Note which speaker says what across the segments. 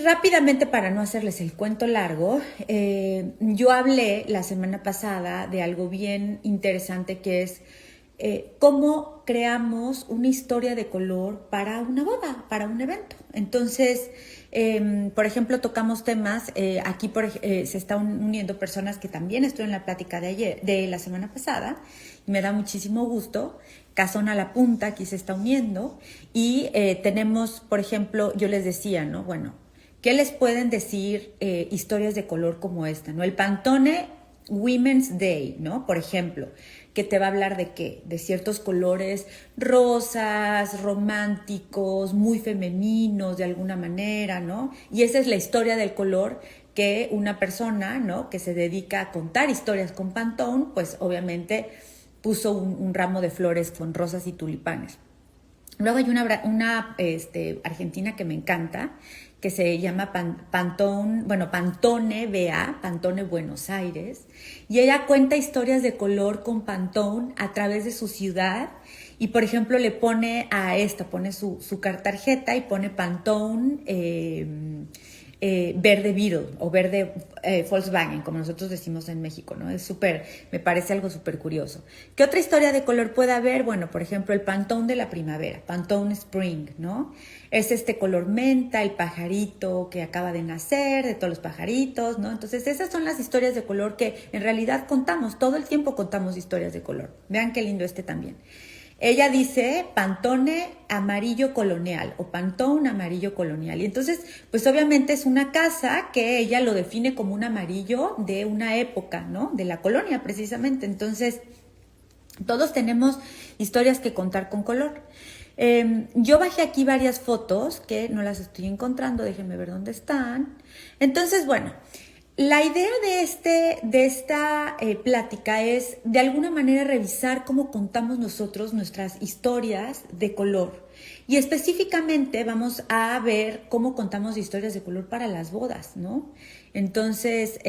Speaker 1: rápidamente, para no hacerles el cuento largo, yo hablé la semana pasada de algo bien interesante que es cómo creamos una historia de color para una boda, para un evento. Entonces, por ejemplo, tocamos temas, aquí se están uniendo personas que también estuve en la plática de la semana pasada, y me da muchísimo gusto. Cazón a la Punta aquí se está uniendo, y tenemos, por ejemplo, yo les decía, ¿no? Bueno, ¿qué les pueden decir historias de color como esta, ¿no? El Pantone Women's Day, ¿no? Por ejemplo, que te va a hablar de qué, de ciertos colores rosas, románticos, muy femeninos de alguna manera, ¿no? Y esa es la historia del color que una persona, ¿no?, que se dedica a contar historias con Pantone, pues obviamente puso un ramo de flores con rosas y tulipanes. Luego hay una argentina que me encanta, que se llama Pantone BA, Pantone Buenos Aires, y ella cuenta historias de color con Pantone a través de su ciudad, y por ejemplo le pone pone su tarjeta y pone Pantone verde Beetle o verde Volkswagen, como nosotros decimos en México, ¿no? Es súper, me parece algo súper curioso. ¿Qué otra historia de color puede haber? Bueno, por ejemplo, el Pantone de la primavera, Pantone Spring, ¿no? Es este color menta, el pajarito que acaba de nacer, de todos los pajaritos, ¿no? Entonces, esas son las historias de color que en realidad contamos, todo el tiempo contamos historias de color. Vean qué lindo también. Ella dice Pantone amarillo colonial o Pantone amarillo colonial. Y entonces, pues obviamente es una casa que ella lo define como un amarillo de una época, ¿no? De la colonia precisamente. Entonces, todos tenemos historias que contar con color. Yo bajé aquí varias fotos que no las estoy encontrando, déjenme ver dónde están. Entonces, bueno, la idea de esta plática es de alguna manera revisar cómo contamos nosotros nuestras historias de color. Y específicamente vamos a ver cómo contamos historias de color para las bodas, ¿no? Entonces,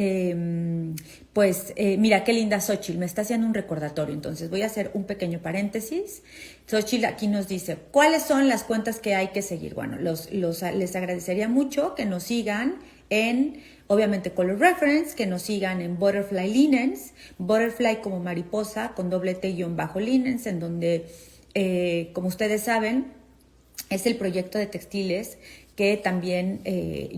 Speaker 1: mira qué linda Xochitl, me está haciendo un recordatorio. Entonces voy a hacer un pequeño paréntesis. Xochitl aquí nos dice, ¿cuáles son las cuentas que hay que seguir? Bueno, les agradecería mucho que nos sigan en, obviamente, Color Reference, que nos sigan en Butterfly Linens, Butterfly como mariposa con _Linens, en donde, como ustedes saben, es el proyecto de textiles que también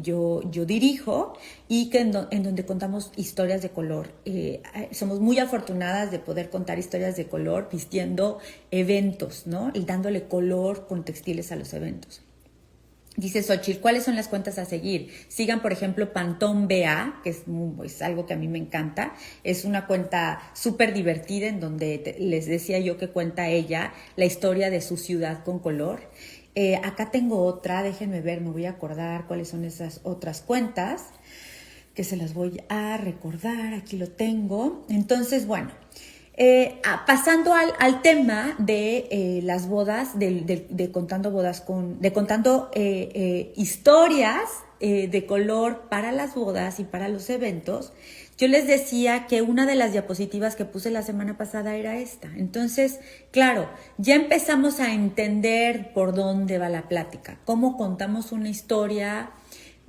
Speaker 1: yo dirijo y que en donde contamos historias de color. Somos muy afortunadas de poder contar historias de color vistiendo eventos, ¿no? Y dándole color con textiles a los eventos. Dice Xochitl, ¿cuáles son las cuentas a seguir? Sigan, por ejemplo, Pantone BA, que es algo que a mí me encanta. Es una cuenta súper divertida en donde les decía yo que cuenta ella la historia de su ciudad con color. Acá tengo otra, déjenme ver, me voy a acordar cuáles son esas otras cuentas, que se las voy a recordar, aquí lo tengo. Entonces, bueno, pasando al tema de las bodas, de contando bodas contando historias de color para las bodas y para los eventos. Yo les decía que una de las diapositivas que puse la semana pasada era esta. Entonces, claro, ya empezamos a entender por dónde va la plática, cómo contamos una historia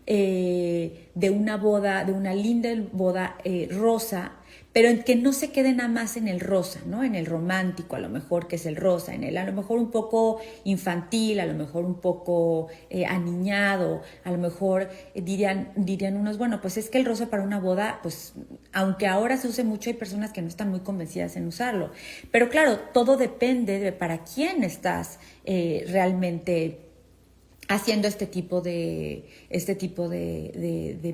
Speaker 1: de una boda, de una linda boda rosa, pero en que no se quede nada más en el rosa, ¿no? En el romántico, a lo mejor, que es el rosa, en el a lo mejor un poco infantil, a lo mejor un poco aniñado, a lo mejor dirían unos, bueno, pues es que el rosa para una boda, pues aunque ahora se use mucho, hay personas que no están muy convencidas en usarlo. Pero claro, todo depende de para quién estás realmente haciendo este tipo de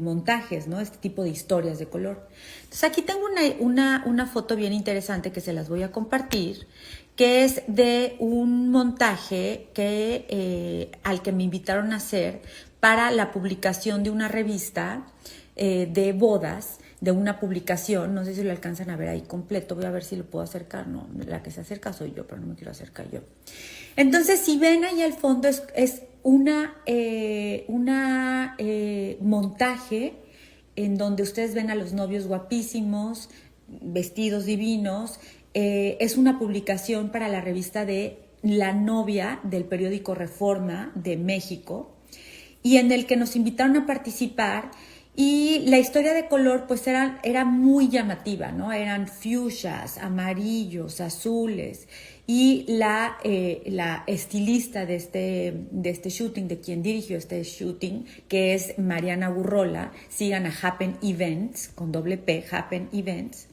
Speaker 1: montajes, ¿no? Este tipo de historias de color. Entonces aquí tengo una foto bien interesante que se las voy a compartir, que es de un montaje al que me invitaron a hacer para la publicación de una revista de bodas, de una publicación, no sé si lo alcanzan a ver ahí completo, voy a ver si lo puedo acercar, no, la que se acerca soy yo, pero no me quiero acercar yo. Entonces, si ven ahí al fondo es una montaje en donde ustedes ven a los novios guapísimos, vestidos divinos. Es una publicación para la revista de La Novia del periódico Reforma de México. y en el que nos invitaron a participar. Y la historia de color pues era muy llamativa, ¿no? Eran fuchsias, amarillos, azules. Y la estilista de este shooting, de quien dirigió este shooting, que es Mariana Burrola, sigan a Happen Events, con doble P, Happen Events,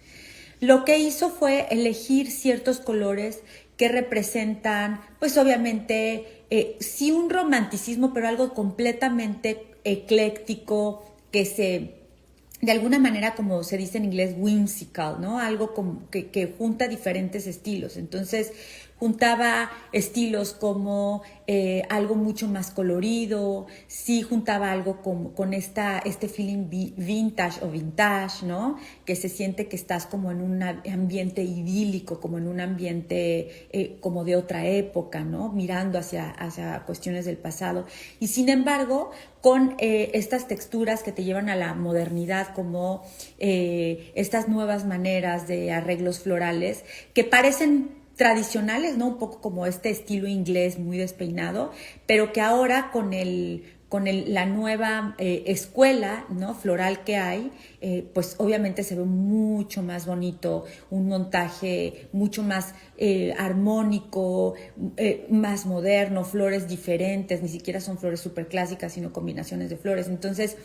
Speaker 1: lo que hizo fue elegir ciertos colores que representan, pues obviamente, sí un romanticismo, pero algo completamente ecléctico, de alguna manera, como se dice en inglés, whimsical, ¿no? Algo como que junta diferentes estilos. Entonces, juntaba estilos como algo mucho más colorido, sí juntaba algo con este feeling vintage o vintage, ¿no? Que se siente que estás como en un ambiente idílico, como en un ambiente como de otra época, ¿no? Mirando hacia cuestiones del pasado. Y sin embargo, con estas texturas que te llevan a la modernidad, como estas nuevas maneras de arreglos florales que parecen tradicionales, ¿no? Un poco como este estilo inglés muy despeinado, pero que ahora con la nueva escuela, ¿no? Floral que hay, pues obviamente se ve mucho más bonito, un montaje mucho más armónico, más moderno, flores diferentes, ni siquiera son flores súper clásicas, sino combinaciones de flores. Entonces,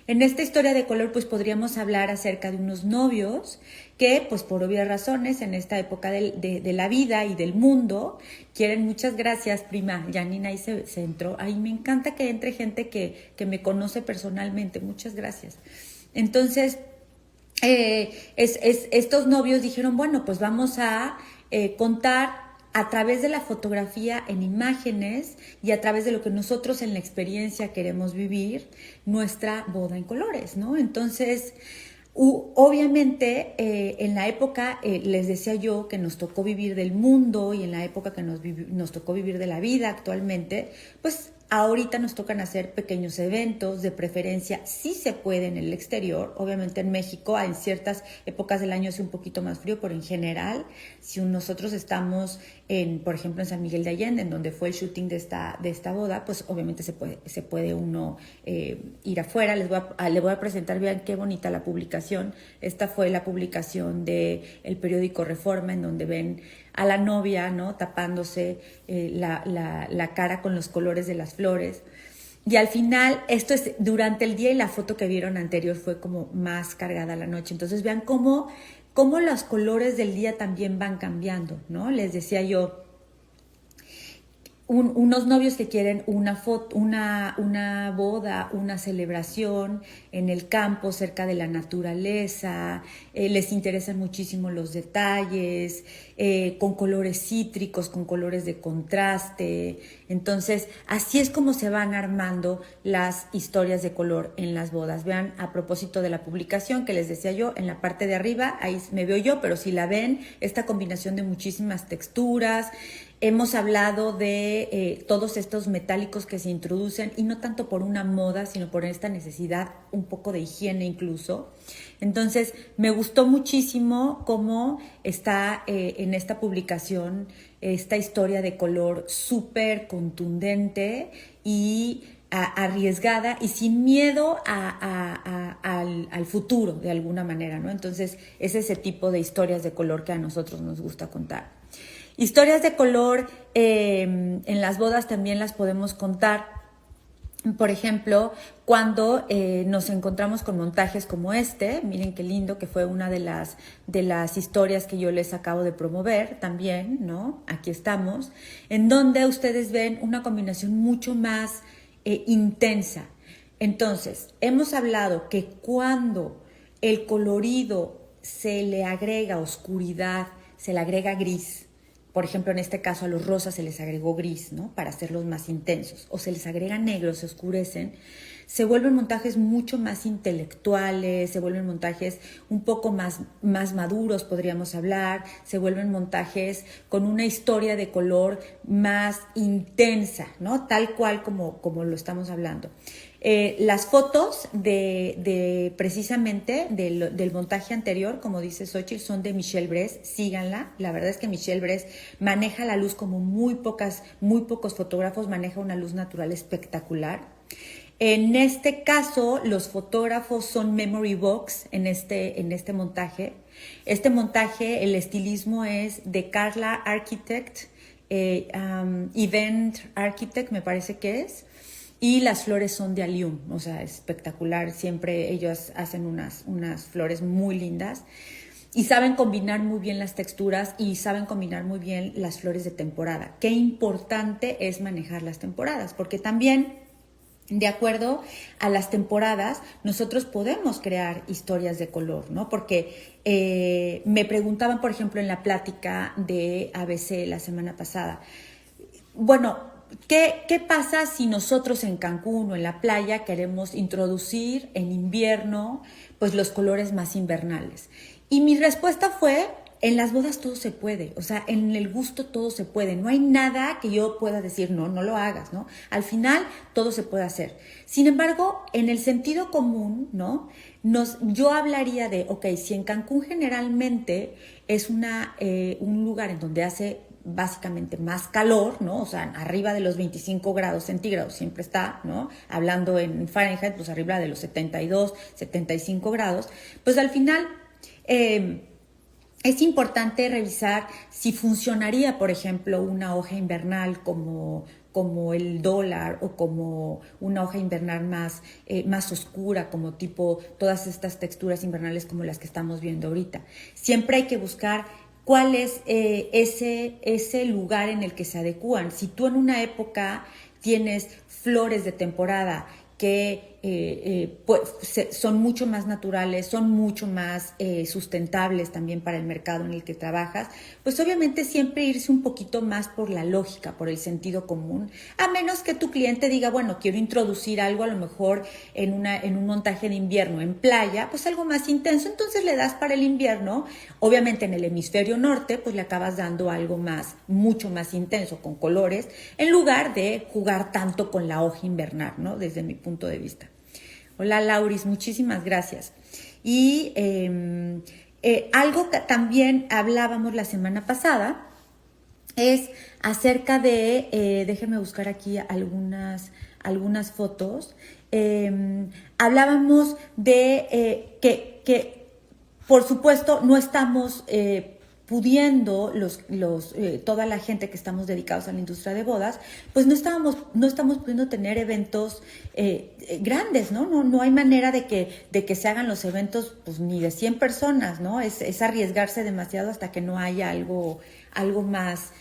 Speaker 1: en esta historia de color, pues podríamos hablar acerca de unos novios que, pues por obvias razones, en esta época de la vida y del mundo, quieren. Muchas gracias, prima. Janina ahí se entró. Ay, me encanta que entre gente que me conoce personalmente. Muchas gracias. Entonces, estos novios dijeron, bueno, pues vamos a contar a través de la fotografía en imágenes y a través de lo que nosotros en la experiencia queremos vivir, nuestra boda en colores, ¿no? Entonces, obviamente, en la época, les decía yo, que nos tocó vivir del mundo y en la época que nos tocó vivir de la vida actualmente, pues ahorita nos tocan hacer pequeños eventos, de preferencia sí se puede en el exterior. Obviamente en México en ciertas épocas del año es un poquito más frío, pero en general, si nosotros estamos por ejemplo, en San Miguel de Allende, en donde fue el shooting de esta boda, pues obviamente se puede uno ir afuera. Les voy a presentar, vean qué bonita la publicación. Esta fue la publicación del periódico Reforma, en donde ven a la novia, ¿no? Tapándose la cara con los colores de las flores. Y al final, esto es durante el día, y la foto que vieron anterior fue como más cargada la noche. Entonces vean cómo los colores del día también van cambiando, ¿no? Les decía yo, unos novios que quieren una boda, una celebración en el campo, cerca de la naturaleza, les interesan muchísimo los detalles, con colores cítricos, con colores de contraste. Entonces, así es como se van armando las historias de color en las bodas. Vean, a propósito de la publicación que les decía yo, en la parte de arriba, ahí me veo yo, pero si la ven, esta combinación de muchísimas texturas. Hemos hablado de todos estos metálicos que se introducen, y no tanto por una moda, sino por esta necesidad un poco de higiene incluso. Entonces, me gustó muchísimo cómo está en esta publicación esta historia de color súper contundente y arriesgada y sin miedo al futuro de alguna manera, ¿no? Entonces, es ese tipo de historias de color que a nosotros nos gusta contar. Historias de color en las bodas también las podemos contar. Por ejemplo, cuando nos encontramos con montajes como este, miren qué lindo, que fue una de las historias que yo les acabo de promover también, ¿no? Aquí estamos, en donde ustedes ven una combinación mucho más intensa. Entonces, hemos hablado que cuando el colorido se le agrega oscuridad, se le agrega gris. Por ejemplo, en este caso a los rosas se les agregó gris, ¿no? Para hacerlos más intensos. O se les agrega negro, se oscurecen. Se vuelven montajes mucho más intelectuales, se vuelven montajes un poco más maduros, podríamos hablar. Se vuelven montajes con una historia de color más intensa, ¿no? Tal cual como lo estamos hablando. Las fotos precisamente del montaje anterior, como dice Xochitl, son de Michelle Bress. Síganla. La verdad es que Michelle Bress maneja la luz como muy pocos fotógrafos, maneja una luz natural espectacular. En este caso, los fotógrafos son Memory Box en este montaje. Este montaje, el estilismo es de Carla Architect, Event Architect me parece que es, y las flores son de Alium, o sea, espectacular. Siempre ellos hacen unas flores muy lindas y saben combinar muy bien las texturas y saben combinar muy bien las flores de temporada. Qué importante es manejar las temporadas, porque también, de acuerdo a las temporadas, nosotros podemos crear historias de color, ¿no? Porque me preguntaban, por ejemplo, en la plática de ABC la semana pasada, bueno, ¿qué pasa si nosotros en Cancún o en la playa queremos introducir en invierno pues los colores más invernales? Y mi respuesta fue, en las bodas todo se puede, o sea, en el gusto todo se puede, no hay nada que yo pueda decir, no lo hagas, ¿no? Al final todo se puede hacer. Sin embargo, en el sentido común, ¿no? Yo hablaría de, ok, si en Cancún generalmente es un lugar en donde hace básicamente más calor, ¿no? O sea, arriba de los 25 grados centígrados siempre está, ¿no? Hablando en Fahrenheit, pues arriba de los 72, 75 grados, pues al final es importante revisar si funcionaría, por ejemplo, una hoja invernal como el dólar o como una hoja invernal más oscura, como tipo todas estas texturas invernales como las que estamos viendo ahorita. Siempre hay que buscar cuál es ese lugar en el que se adecúan. Si tú en una época tienes flores de temporada que pues, son mucho más naturales, son mucho más sustentables también para el mercado en el que trabajas, pues obviamente siempre irse un poquito más por la lógica, por el sentido común, a menos que tu cliente diga, bueno, quiero introducir algo a lo mejor en un montaje de invierno en playa, pues algo más intenso, entonces le das para el invierno, obviamente en el hemisferio norte, pues le acabas dando algo más, mucho más intenso, con colores, en lugar de jugar tanto con la hoja invernal, ¿no? Desde mi punto de vista. Hola Lauris, muchísimas gracias. Y algo que también hablábamos la semana pasada es acerca de, déjenme buscar aquí algunas fotos. Hablábamos de que por supuesto no estamos pudiendo toda la gente que estamos dedicados a la industria de bodas, pues no estamos pudiendo tener eventos grandes, ¿no? No hay manera de que se hagan los eventos pues ni de 100 personas, ¿no? Es arriesgarse demasiado hasta que no haya algo más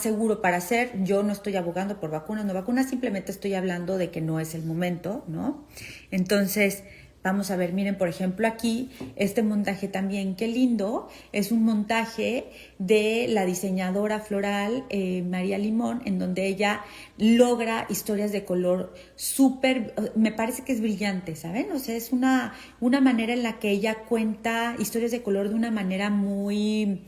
Speaker 1: seguro para hacer. Yo no estoy abogando por vacunas, no vacunas, simplemente estoy hablando de que no es el momento, ¿no? Entonces, vamos a ver, miren, por ejemplo, aquí, este montaje también, qué lindo, es un montaje de la diseñadora floral María Limón, en donde ella logra historias de color súper, me parece que es brillante, ¿saben? O sea, es una manera en la que ella cuenta historias de color de una manera muy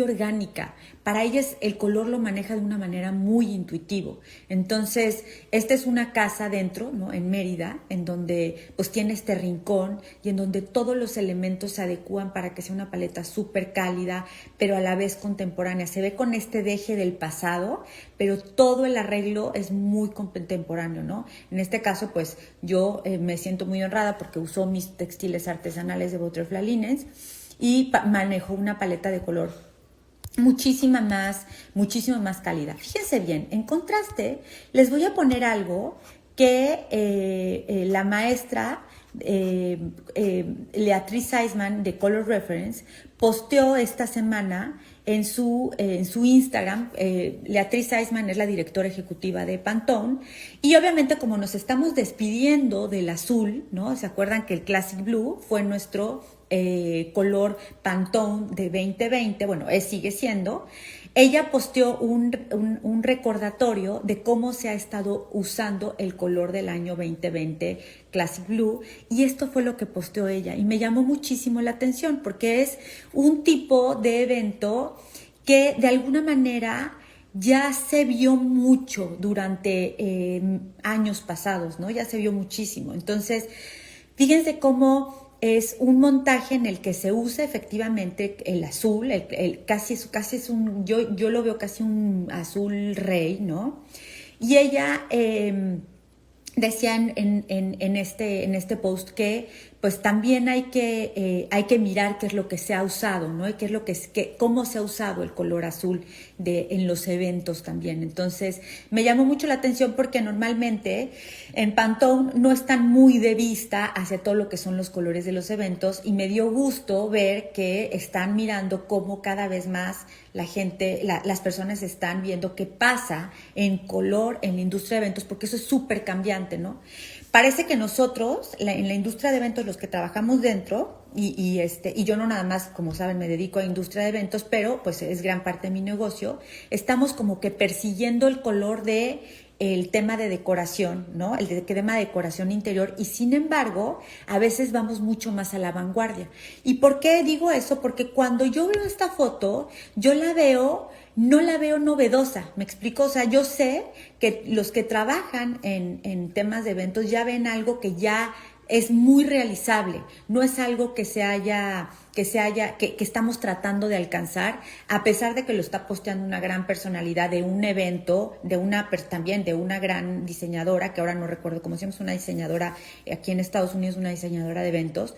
Speaker 1: orgánica. Para ellas el color lo maneja de una manera muy intuitivo. Entonces, esta es una casa dentro, ¿no? En Mérida, en donde pues tiene este rincón y en donde todos los elementos se adecúan para que sea una paleta súper cálida, pero a la vez contemporánea. Se ve con este deje del pasado, pero todo el arreglo es muy contemporáneo, ¿no? En este caso, pues yo me siento muy honrada porque usó mis textiles artesanales de Butterfly Linens y manejo una paleta de color muchísimo más cálida. Fíjense bien, en contraste, les voy a poner algo que la maestra Leatriz Seisman de Color Reference posteó esta semana en su Instagram. Leatriz Seisman es la directora ejecutiva de Pantone y obviamente como nos estamos despidiendo del azul, ¿no? ¿Se acuerdan que el Classic Blue fue nuestro color Pantone de 2020? Bueno, sigue siendo. Ella posteó un recordatorio de cómo se ha estado usando el color del año 2020 Classic Blue, y esto fue lo que posteó ella y me llamó muchísimo la atención porque es un tipo de evento que de alguna manera ya se vio mucho durante años pasados, ¿no? Ya se vio muchísimo. Entonces, fíjense cómo es un montaje en el que se usa efectivamente el azul, casi es un, yo lo veo casi un azul rey, ¿no? Y ella decía en este post que pues también hay que mirar qué es lo que se ha usado, ¿no? Y qué es lo cómo se ha usado el color azul en los eventos también. Entonces, me llamó mucho la atención porque normalmente en Pantone no están muy de vista hacia todo lo que son los colores de los eventos, y me dio gusto ver que están mirando cómo cada vez más la gente, las personas están viendo qué pasa en color en la industria de eventos, porque eso es súper cambiante, ¿no? Parece que nosotros, en la industria de eventos, los que trabajamos dentro, y yo no nada más, como saben, me dedico a industria de eventos, pero pues es gran parte de mi negocio, estamos como que persiguiendo el color de el tema de decoración, ¿no? El tema de decoración interior, y sin embargo, a veces vamos mucho más a la vanguardia. ¿Y por qué digo eso? Porque cuando yo veo esta foto, no la veo novedosa, ¿me explico? O sea, yo sé que los que trabajan en temas de eventos ya ven algo que ya es muy realizable, no es algo que estamos tratando de alcanzar, a pesar de que lo está posteando una gran personalidad de un evento, también de una gran diseñadora, que ahora no recuerdo cómo se llama, es una diseñadora aquí en Estados Unidos, una diseñadora de eventos.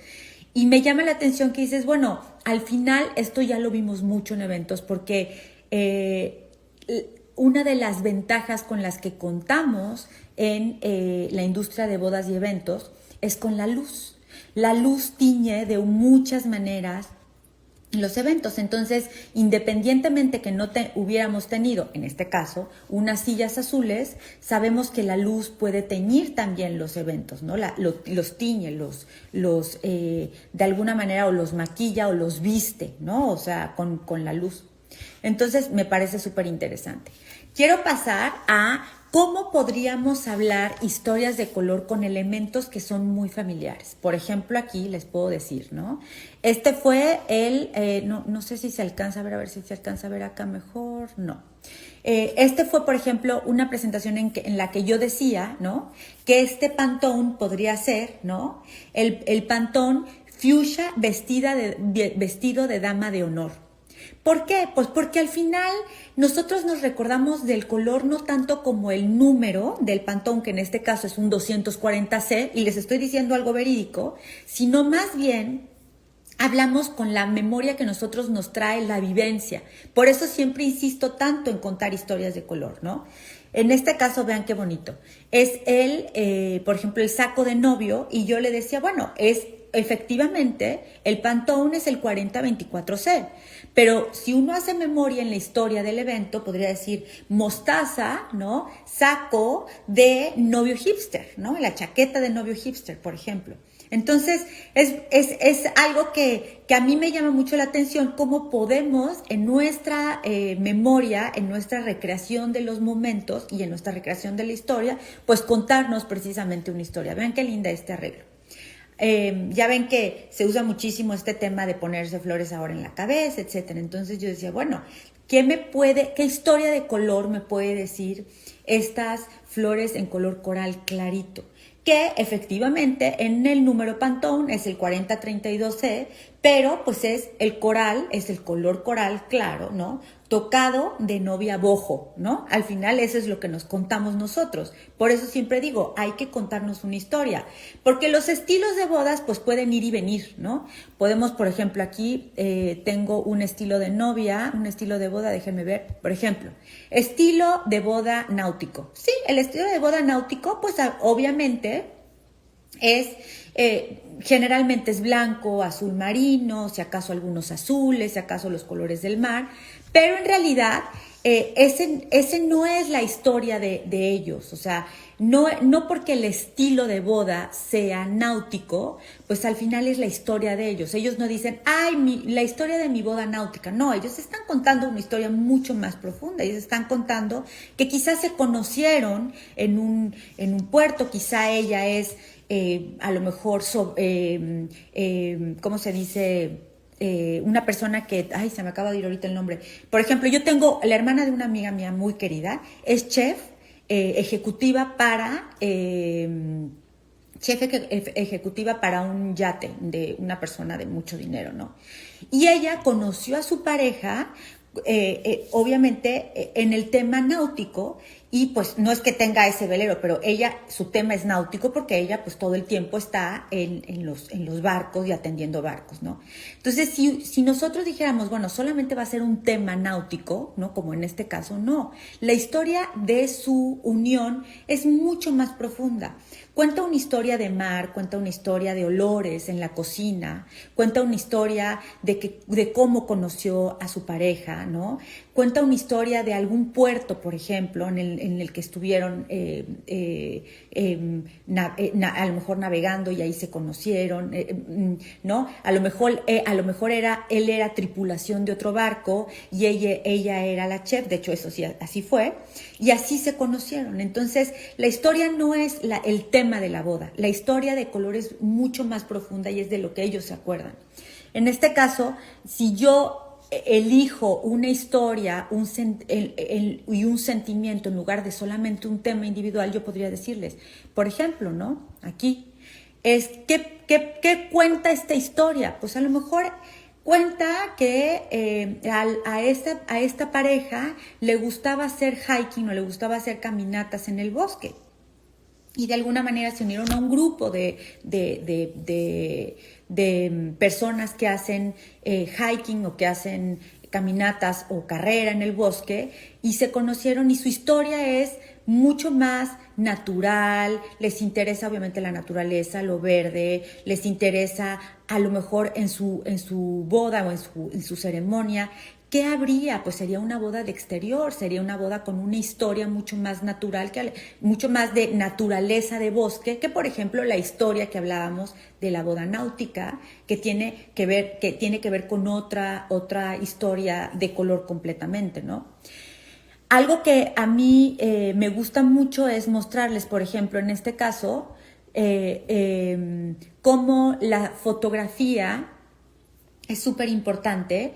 Speaker 1: Y me llama la atención que dices, bueno, al final esto ya lo vimos mucho en eventos, porque una de las ventajas con las que contamos en la industria de bodas y eventos es con la luz. La luz tiñe de muchas maneras los eventos. Entonces, independientemente que no hubiéramos tenido, en este caso, unas sillas azules, sabemos que la luz puede teñir también los eventos, ¿no? Los tiñe, de alguna manera, o los maquilla o los viste, ¿no? O sea, con la luz. Entonces, me parece súper interesante. Quiero pasar a cómo podríamos hablar historias de color con elementos que son muy familiares. Por ejemplo, aquí les puedo decir, ¿no? Este fue no sé si se alcanza a ver si se alcanza a ver acá mejor, no. Este fue, por ejemplo, una presentación en la que yo decía, ¿no? Que este Pantone podría ser, ¿no? El Pantone fuchsia vestido de dama de honor. ¿Por qué? Pues porque al final nosotros nos recordamos del color no tanto como el número del Pantone, que en este caso es un 240C, y les estoy diciendo algo verídico, sino más bien hablamos con la memoria que nosotros nos trae la vivencia. Por eso siempre insisto tanto en contar historias de color, ¿no? En este caso, vean qué bonito. Es por ejemplo, el saco de novio, y yo le decía, bueno, efectivamente, el Pantone es el 4024C, pero si uno hace memoria en la historia del evento, podría decir mostaza, ¿no? Saco de novio hipster, ¿no? La chaqueta de novio hipster, por ejemplo. Entonces, es algo que a mí me llama mucho la atención, cómo podemos en nuestra memoria, en nuestra recreación de los momentos y en nuestra recreación de la historia, pues contarnos precisamente una historia. Vean qué linda este arreglo. Ya ven que se usa muchísimo este tema de ponerse flores ahora en la cabeza, etcétera. Entonces yo decía, bueno, qué historia de color me puede decir estas flores en color coral clarito? Que efectivamente en el número Pantone es el 4032C, pero pues es el color coral claro, ¿no? Tocado de novia bojo, ¿no? Al final eso es lo que nos contamos nosotros. Por eso siempre digo, hay que contarnos una historia, porque los estilos de bodas pues pueden ir y venir, ¿no? Podemos, por ejemplo, aquí tengo un estilo de novia, un estilo de boda, déjenme ver, por ejemplo, estilo de boda náutico. Sí, el estilo de boda náutico pues obviamente generalmente es blanco, azul marino, si acaso algunos azules, si acaso los colores del mar, pero en realidad ese no es la historia de ellos. O sea, no porque el estilo de boda sea náutico, pues al final es la historia de ellos. Ellos no dicen, la historia de mi boda náutica. No, ellos están contando una historia mucho más profunda. Ellos están contando que quizás se conocieron en un puerto, quizá ella es a lo mejor, ¿cómo se dice? Una persona que, se me acaba de ir ahorita el nombre. Por ejemplo, yo tengo la hermana de una amiga mía muy querida, es chef ejecutiva para un yate de una persona de mucho dinero, ¿no? Y ella conoció a su pareja, obviamente, en el tema náutico, y pues no es que tenga ese velero, pero ella, su tema es náutico porque ella pues todo el tiempo está en los barcos y atendiendo barcos, ¿no? Entonces, si nosotros dijéramos, bueno, solamente va a ser un tema náutico, ¿no? Como en este caso, no. La historia de su unión es mucho más profunda. Cuenta una historia de mar, cuenta una historia de olores en la cocina, cuenta una historia de cómo conoció a su pareja, ¿no? Cuenta una historia de algún puerto, por ejemplo, en el que estuvieron a lo mejor navegando y ahí se conocieron, ¿no? A lo mejor él era tripulación de otro barco y ella era la chef, de hecho eso sí, así fue, y así se conocieron. Entonces, la historia no es el tema de la boda, la historia de color es mucho más profunda y es de lo que ellos se acuerdan. En este caso, si yo elijo una historia y un sentimiento en lugar de solamente un tema individual, yo podría decirles, por ejemplo, ¿no? Aquí, ¿qué cuenta esta historia? Pues a lo mejor cuenta que a esta pareja le gustaba hacer hiking o le gustaba hacer caminatas en el bosque. Y de alguna manera se unieron a un grupo de personas que hacen hiking o que hacen caminatas o carrera en el bosque y se conocieron y su historia es mucho más natural, les interesa obviamente la naturaleza, lo verde, les interesa a lo mejor en su boda o en su ceremonia. ¿Qué habría? Pues sería una boda de exterior, sería una boda con una historia mucho más natural, mucho más de naturaleza de bosque, que por ejemplo la historia que hablábamos de la boda náutica, que tiene que ver con otra historia de color completamente, ¿no? Algo que a mí me gusta mucho es mostrarles, por ejemplo, en este caso, cómo la fotografía es súper importante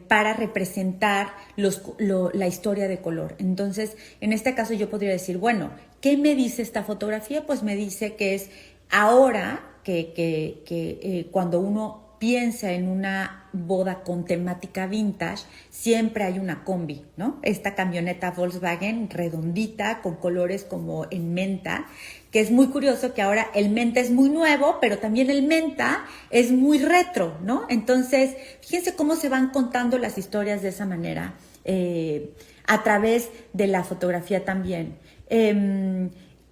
Speaker 1: para representar la historia de color. Entonces, en este caso yo podría decir, bueno, ¿qué me dice esta fotografía? Pues me dice que es ahora que cuando uno piensa en una boda con temática vintage, siempre hay una combi, ¿no? Esta camioneta Volkswagen redondita con colores como en menta, que es muy curioso que ahora el menta es muy nuevo, pero también el menta es muy retro, ¿no? Entonces, fíjense cómo se van contando las historias de esa manera, a través de la fotografía también.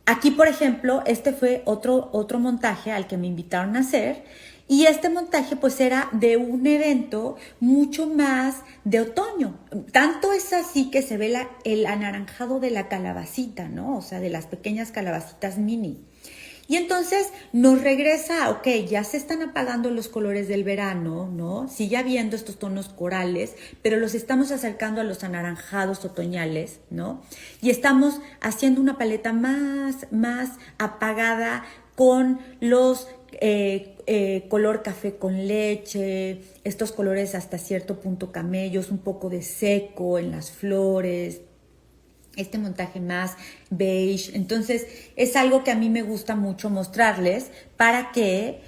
Speaker 1: Aquí, por ejemplo, este fue otro montaje al que me invitaron a hacer. Y este montaje pues era de un evento mucho más de otoño. Tanto es así que se ve el anaranjado de la calabacita, ¿no? O sea, de las pequeñas calabacitas mini. Y entonces nos regresa, ok, ya se están apagando los colores del verano, ¿no? Sigue habiendo estos tonos corales, pero los estamos acercando a los anaranjados otoñales, ¿no? Y estamos haciendo una paleta más apagada con los color café con leche, estos colores hasta cierto punto camellos, un poco de seco en las flores, este montaje más beige. Entonces es algo que a mí me gusta mucho mostrarles para que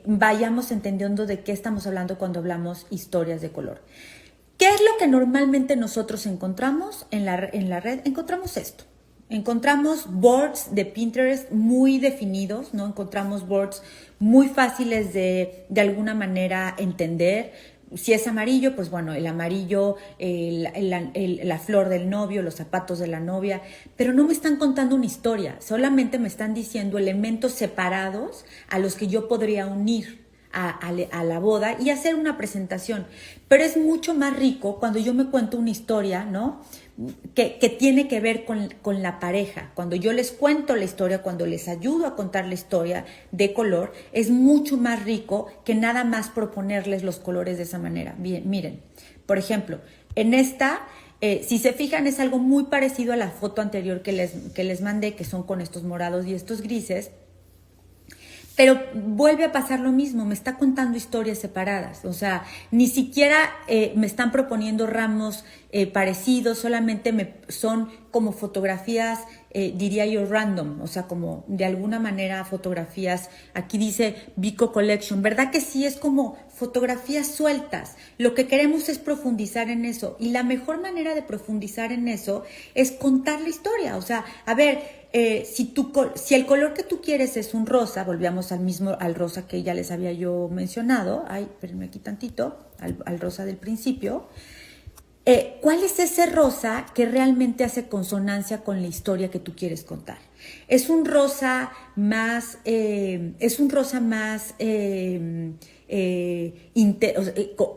Speaker 1: vayamos entendiendo de qué estamos hablando cuando hablamos historias de color. ¿Qué es lo que normalmente nosotros encontramos en la red? Encontramos esto. Encontramos boards de Pinterest muy definidos, ¿no? Encontramos boards muy fáciles de alguna manera entender. Si es amarillo, pues bueno, el amarillo, la flor del novio, los zapatos de la novia, pero no me están contando una historia, solamente me están diciendo elementos separados a los que yo podría unir a la boda y hacer una presentación. Pero es mucho más rico cuando yo me cuento una historia, ¿no? Que tiene que ver con la pareja. Cuando yo les cuento la historia, cuando les ayudo a contar la historia de color, es mucho más rico que nada más proponerles los colores de esa manera. Bien, miren, por ejemplo, en esta, si se fijan, es algo muy parecido a la foto anterior que les mandé, que son con estos morados y estos grises. Pero vuelve a pasar lo mismo, me está contando historias separadas, o sea, ni siquiera me están proponiendo ramos parecidos, solamente son como fotografías, diría yo, random, o sea, como de alguna manera fotografías, aquí dice Vico Collection, ¿verdad que sí? Es como fotografías sueltas. Lo que queremos es profundizar en eso, y la mejor manera de profundizar en eso es contar la historia. O sea, a ver, si el color que tú quieres es un rosa, volvíamos al rosa que ya les había yo mencionado, espérenme aquí tantito, al rosa del principio. ¿Cuál es ese rosa que realmente hace consonancia con la historia que tú quieres contar? Es un rosa más,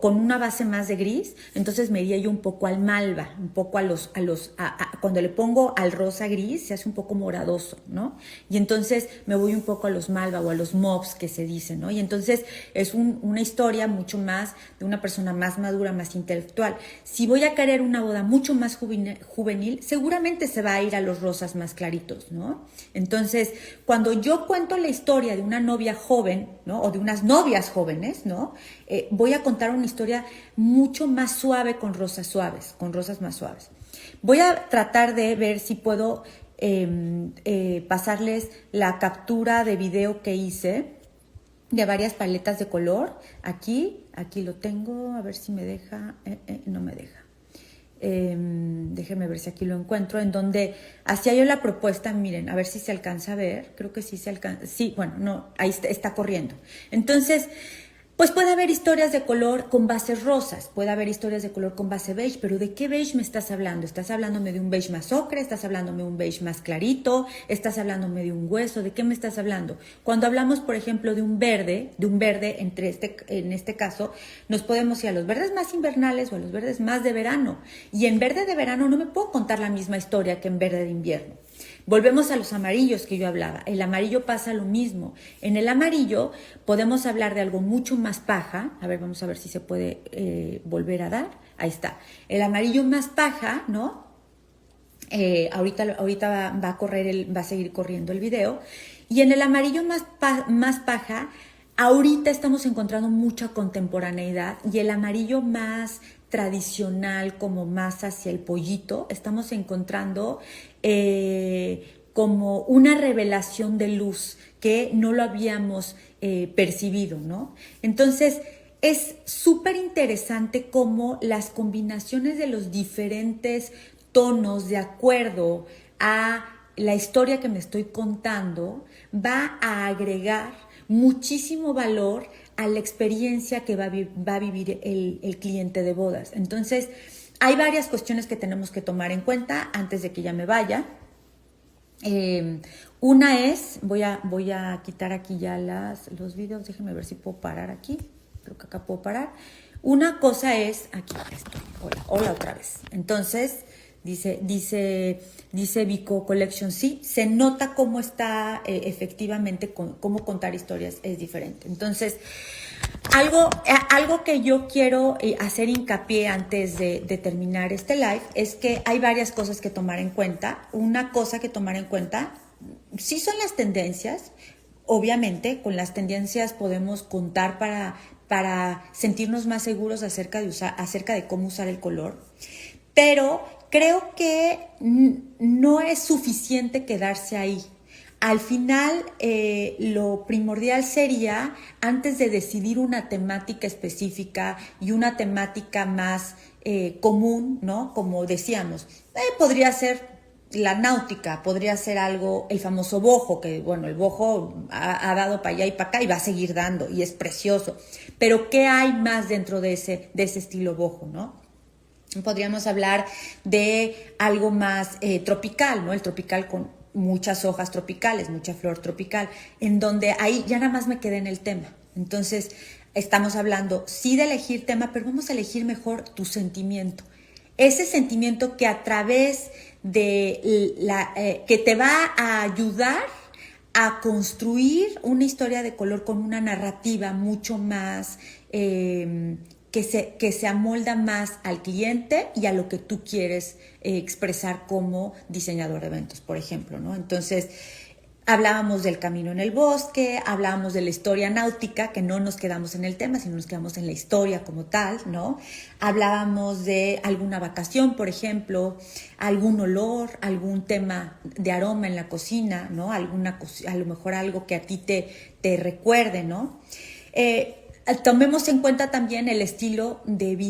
Speaker 1: con una base más de gris, entonces me iría yo un poco al malva, un poco cuando le pongo al rosa gris se hace un poco moradoso, ¿no? Y entonces me voy un poco a los malva o a los mauves que se dicen, ¿no? Y entonces es una historia mucho más de una persona más madura, más intelectual. Si voy a querer una boda mucho más juvenil, seguramente se va a ir a los rosas más claritos, ¿no? Entonces, cuando yo cuento la historia de una novia joven, ¿no? O de unas novias jóvenes, ¿no? Voy a contar una historia mucho más suave con rosas más suaves. Voy a tratar de ver si puedo pasarles la captura de video que hice de varias paletas de color. Aquí lo tengo, a ver si me deja, no me deja. Déjenme ver si aquí lo encuentro, en donde hacía yo la propuesta, miren, a ver si se alcanza a ver, creo que sí se alcanza, sí, bueno, no, ahí está corriendo. Entonces, pues puede haber historias de color con bases rosas, puede haber historias de color con base beige, pero ¿de qué beige me estás hablando? ¿Estás hablándome de un beige más ocre? ¿Estás hablándome de un beige más clarito? ¿Estás hablándome de un hueso? ¿De qué me estás hablando? Cuando hablamos, por ejemplo, de un verde, en este caso, nos podemos ir a los verdes más invernales o a los verdes más de verano. Y en verde de verano no me puedo contar la misma historia que en verde de invierno. Volvemos a los amarillos que yo hablaba. El amarillo pasa lo mismo. En el amarillo podemos hablar de algo mucho más paja. A ver, vamos a ver si se puede volver a dar. Ahí está. El amarillo más paja, ¿no? Ahorita va a seguir corriendo el video. Y en el amarillo más paja, ahorita estamos encontrando mucha contemporaneidad, y el amarillo más tradicional, como más hacia el pollito, estamos encontrando como una revelación de luz que no lo habíamos percibido, ¿no? Entonces, es súper interesante cómo las combinaciones de los diferentes tonos de acuerdo a la historia que me estoy contando va a agregar muchísimo valor a la experiencia que va a vivir el cliente de bodas. Entonces, hay varias cuestiones que tenemos que tomar en cuenta antes de que ya me vaya. Una es, voy a quitar aquí ya los videos, déjenme ver si puedo parar aquí, creo que acá puedo parar. Una cosa es, aquí estoy, hola otra vez. Entonces, dice Vico Collection, sí, se nota cómo está efectivamente, cómo contar historias es diferente. Entonces, algo que yo quiero hacer hincapié antes de terminar este live es que hay varias cosas que tomar en cuenta. Una cosa que tomar en cuenta sí son las tendencias. Obviamente, con las tendencias podemos contar para sentirnos más seguros acerca de cómo usar el color. Pero creo que no es suficiente quedarse ahí. Al final, lo primordial sería, antes de decidir una temática específica y una temática más común, ¿no? Como decíamos, podría ser la náutica, podría ser algo, el famoso boho, que bueno, el boho ha dado para allá y para acá y va a seguir dando, y es precioso. Pero ¿qué hay más dentro de ese estilo boho, no? Podríamos hablar de algo más tropical, ¿no? El tropical con muchas hojas tropicales, mucha flor tropical, en donde ahí ya nada más me quedé en el tema. Entonces, estamos hablando sí de elegir tema, pero vamos a elegir mejor tu sentimiento. Ese sentimiento que a través de que te va a ayudar a construir una historia de color con una narrativa mucho más que se amolda más al cliente y a lo que tú quieres expresar como diseñador de eventos, por ejemplo, ¿no? Entonces, Hablábamos del camino en el bosque, hablábamos de la historia náutica, que no nos quedamos en el tema, sino nos quedamos en la historia como tal, ¿no? Hablábamos de alguna vacación, por ejemplo, algún olor, algún tema de aroma en la cocina, ¿no? A lo mejor algo que a ti te recuerde, ¿no? Tomemos en cuenta también el estilo de vida